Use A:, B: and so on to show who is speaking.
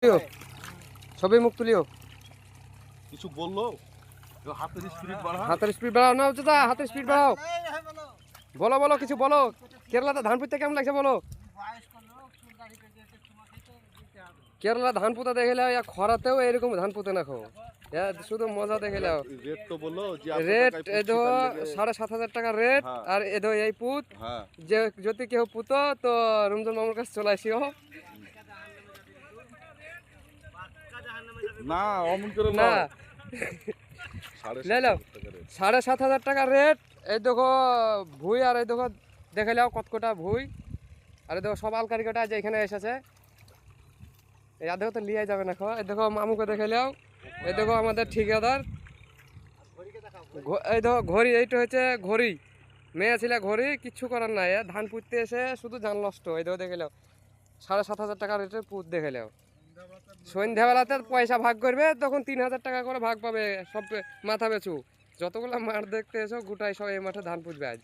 A: তুলিও, ছবি মুখ তুলিও।
B: কিছু বললো হাতের স্পিড বাড়া।
A: হাতের স্পিড বাড়াও না দাদা, হাতের স্পিড বাড়াও। বলো বলো কিছু বলো। কেরালাতে ধান পুঁততে কেমন লাগছে বলো? কেরালা ধান পুঁতা দেখলে খরাতেও এরকম ধান পুঁতে না খো, শুধু মজা দেখে নাও।
B: রেট তো বললো যে
A: রেট এদো 7,500 টাকা রেট।
B: হ্যাঁ।
A: আর এদো এই পুত
B: হ্যাঁ
A: যে যদি কেউ পুতো তো রমজান মামুর কাছে চলে আসিও।
B: না অমন করে
A: না
B: না।
A: লে নাও 7,500 টাকা রেট। এই দেখো ভুই, আর এই দেখো দেখে নাও কতকটা ভুই। আর এই দেখো সব আলকারি কটা যে এখানে এসেছে, এই দেখো তো লিয়ে যাবে না খো। এই দেখো মামুকে দেখে নাও। এই দেখো আমাদের ঠিকাদার। এই দেখো ঘড়ি, এইটা হচ্ছে ঘড়ি, মেয়ে ছিল ঘড়ি, কিচ্ছু করার নাই। ধান পুঁততে এসে শুধু জান নষ্ট। এই দেখো দেখে নাও 7,500 টাকা রেটের পুঁত দেখে নাও। সন্ধ্যাবেলাতে পয়সা ভাগ করবে, তখন 3,000 টাকা করে ভাগ পাবে সব মাথা পেছু। যতগুলো মাঠ দেখতে এসো গোটাই সব এই মাঠে ধান পুঁতবে আজ।